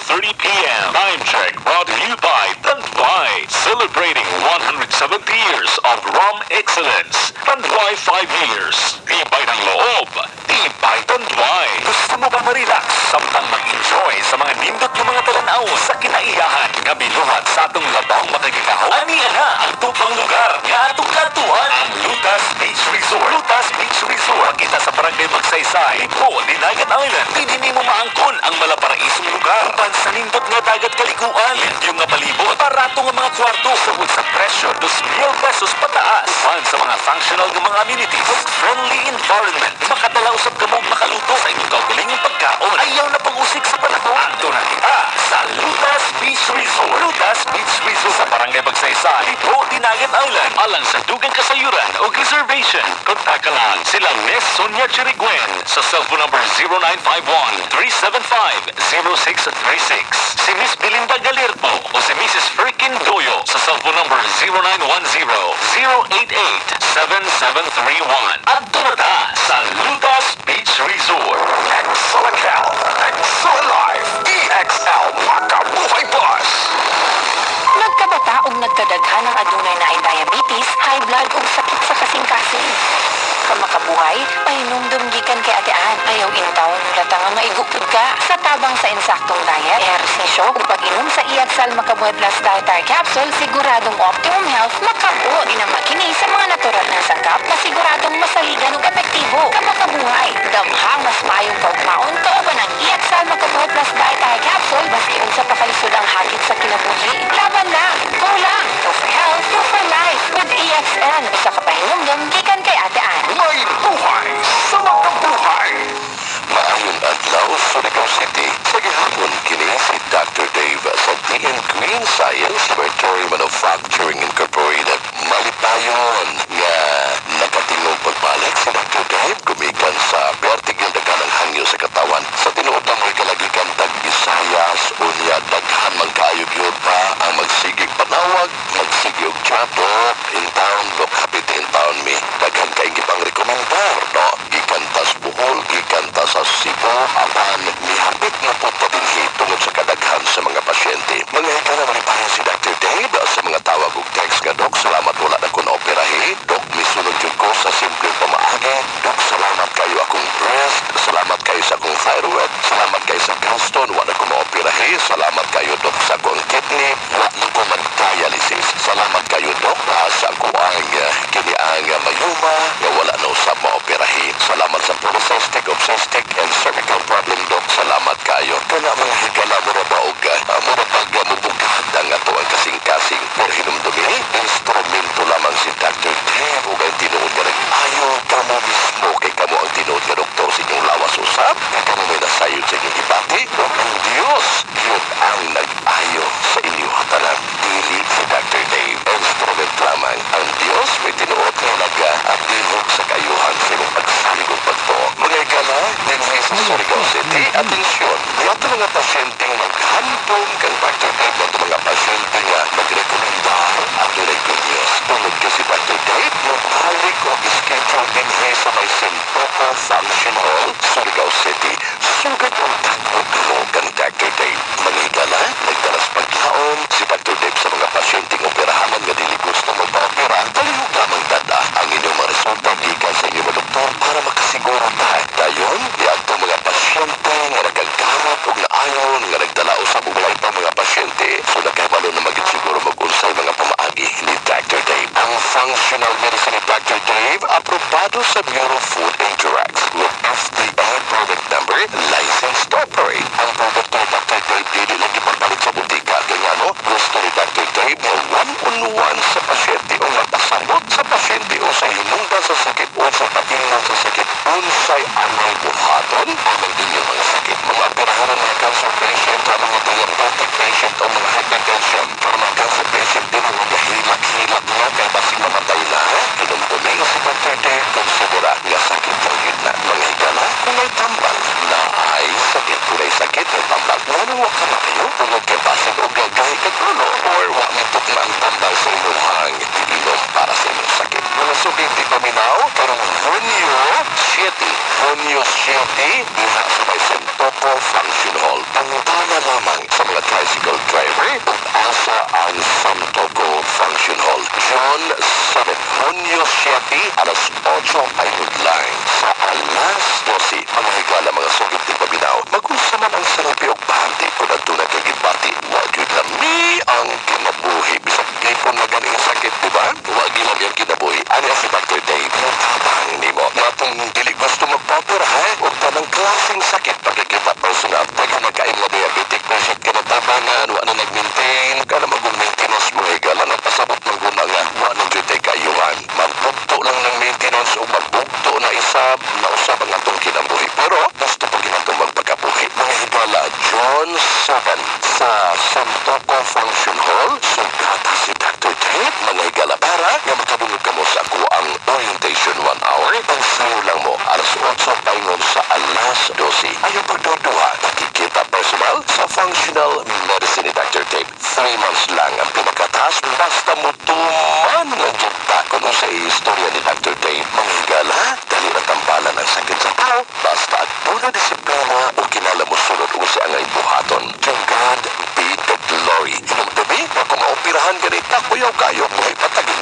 4:30 p.m. Time check brought to you by Tanduay, celebrating 170 years of rum excellence. Tanduay 5 years. Tibay ng loob. Tibay Tanduay. Gusto mo ba marilax? Samtang mag-enjoy sa mga nindot ng mga talanaw sa kinaiyahan nga binuhat sa atong labang makikikahaw? Aniya na ang tupang lugar nga atong katuan, ang Lutas Beach Resort. Lutas Beach Resort. Kita sa barangay Magsaysay, po, Dinagat Island. Hindi mo maangkon ang malaparaisong lugar. Upan sa nindot nga dagat kaliguan. Yung nga palibot, barato nga mga kwarto. Sugod sa presyo, 2,000 pesos pataas. Upan sa mga functional nga mga amenities. Friendly environment. Makadala usap ka mo makaluto sa inyong kaugaling yung pagkaon. Ayaw na pag-usik sa panahon. Ando na kita sa Lutas Beach Resort. Lutas Beach Resort sa barangay Magsaysay, po, Dinagat Island. Alang sa dugang kasayuran o reservation, kontak ka lang sila Miss Sonia Chiriguen sa cellphone number 0951-375-0636. Si Miss Belinda Galirpo o si Mrs. Firkin Doyo sa cellphone number 0910-088-7731. At tumata sa Lutas Beach Resort. Excel Account, Excel Life, EXL Makabuhay Bus. Nagkabataong nagkadaghan ng adunay na ay diabetes, high blood ug sakit sa kasing-kasing. Kamakabuhay, pahinumdum gikan kay atean. Ayaw intaw nulata nga maigupod ka sa tabang sa insaktong diet, ehersisyo ug pag-inom sa EXL Makabuhay Plus Dietary Capsule, siguradong optimum health makabuo din ang makini sa mga natural na sangkap na siguradong masaligan ug epektibo. Kamakabuhay, damhang mas maayong kaugmaon kauban ang EXL Makabuhay Plus Dietary Capsule baski unsa pa kalisod ang hakit sa kinabuhi. Laban lang, go lang, go for health, go for life with EXL. Isa ka pahinumdum gikan kay atean. May buhay sa makabuhay. Maayong adlaw sa Surigao City. Sa gihapon kini si Dr. Dave sa DM Green Science Laboratory Manufacturing Incorporated. Malipayon nga nakatingog pagbalik si Dr. Dave gumikan sa vertigal daganang hangyo sa katawan. Sa tinuod ng may kalagikan tag-Bisayas unya daghan man kaayog yun pa ang magsigig panawag, magsigig trapo in town, look happy in town me. Daghan kayo gipang rekomendar, no? Gikantas Bohol, gikantas sa Cebu, apan nihapit na po patinhi tungod sa kadaghan sa mga pasyente. Mga hikana malipayan si Dr. Dave sa mga tawag ug text nga, Dok, salamat wala na kung operahi. Dok, misunod yun ko sa simple pamaagi. Dok, salamat kayo akong breast. Salamat kayo sa akong thyroid. Salamat kayo sa gallstone, wala ko maoperahi. Salamat kayo, Dok, sa akong kidney. Wala ko mag-dialysis. Salamat kayo, Dok, sa akong kiniang mayuma nga wala na usab maoperahi. Salamat sa polycystic, obstetric, and cervical problem, Dok. Salamat kayo. Kana mga higala mo na ba og murapag mubugad ang ato ang kasing-kasing. Pero hinumdumi, instrumento lamang si Dr. Dave ug ang tinuod nga nag-ayo kamo mismo kay kamo ang tinuod nga doktor sa inyong lawas usab. Kamo may nasayod sa inyong ibati. Ug ang Diyos, yun ang nag-ayo sa inyong hatanan. Dili si Dr. Dave. Instrument lamang. Ang Diyos may tinuod nga nag-abilog sa kayuhan sa inyong pagsalig ug pagtuo. Mga higala, din sa Surigao City, atensyon. Yato mga pasyenteng maghandong kang Dr. Dave at mga pasyente nga magrekomendar at tunay good news. Tungod kasi Dr. Dave, mabalik o schedule din sa may Sintoco Function Hall, Surigao City. Sugad ang takot kang Dr. Dave. Mga higala, nagdaras pagkaon si Dr. Dave sa mga pasyenteng operahanan nga dili gusto magpa-opera. Talihog lamang dada ang inyong mga resulta gikan sa inyong mga doktor para makasiguro tayo. Dayon, diadto mga pasyente nga nagagkarot o naayaw nga nagdala usab og walay pa mga pasyente. So nagkabalo na magsiguro mag-unsay mga pamaagi ni Dr. Dave. Ang functional medicine ni Dr. Dave aprobado sa Bureau of Food and Drugs with FDA product number licensed to operate. Ang produkto ni Dr. Dave dili lang gipapalit sa butika. Kaya no, gusto ni Dr. Dave na one-on-one sa pasyente o nagpasabot sa pasyente o sa hinungdan sa sakit o sa patingnan sa sakit. Unsay anay buhaton ang inyong mga sakit. Mga operahan ng mga cancer patient, mga diabetic patient o mga hypertension. Para mga cancer patient din ang magahilak-hilak nga kaya basig mamatay na. Kinumtuloy sa Dr. Dave kung sigura nga sakit ng gitna. Mga higala, kung may tambal na ay sakit, kung may sakit ng tambal, nanuwa ka na kayo kung magkabasig o gagay ka tulo or wak matok na ang tambal sa imuhang inom para sa inyong sakit. Mga subing di paminaw, karong Hunyo 7, diha sa may Sintoco Function Hall. Pangutana lamang sa Dave, asa ang Santoco Function Hall. June 7, Hunyo 7, alas 8 ay hudline. Sa alas 12, mga higala mga sulit ni Pabinaw. Mag-unsa man ang sarapi o bati kung nagtunay kag gibati. Wag yun lami ang kinabuhi. Bisag gipon na ganing sakit, di ba? Wag yun lami ang kinabuhi. Ano si Dr. Dave? Natabang ni mo. Matong dili gusto magpapirahe o tanang klaseng sakit pagkikita personal. Pagka nagkain na diabetic patient ka natabangan, wala na nag-maintain, ka na mag-maintenance mo higala na pasabot ng guna nga. Wala nang dito'y kayuhan. Magbugto lang ng maintenance o magbugto na isab na usab ang atong kinabuhi. Pero, gusto pag ginatong magpagkabuhi. Mga higala, June 7 sa Santoco Function Hall, sugata si Dr. Dave. Mga higala, para nga makabungod ka mo sa ako ang orientation 1 hour. Ang sayo lang mo, alas 8 paingon sa alas 12. Ayaw pagdodoha, nakikita personal sa functional medicine ni Dr. Dave. 3 months lang ang pinakataas, basta mo tuman ng jugta kung sa istorya ni Dr. Dave. Mga higala, dali na tampalan ang sakit sa tao, basta at puna disiplina o kinala mo sunod o sa angay buhaton. To God be the glory. Inong tabi, kung maopirahan ganit, takuyaw kayo, buhay patagin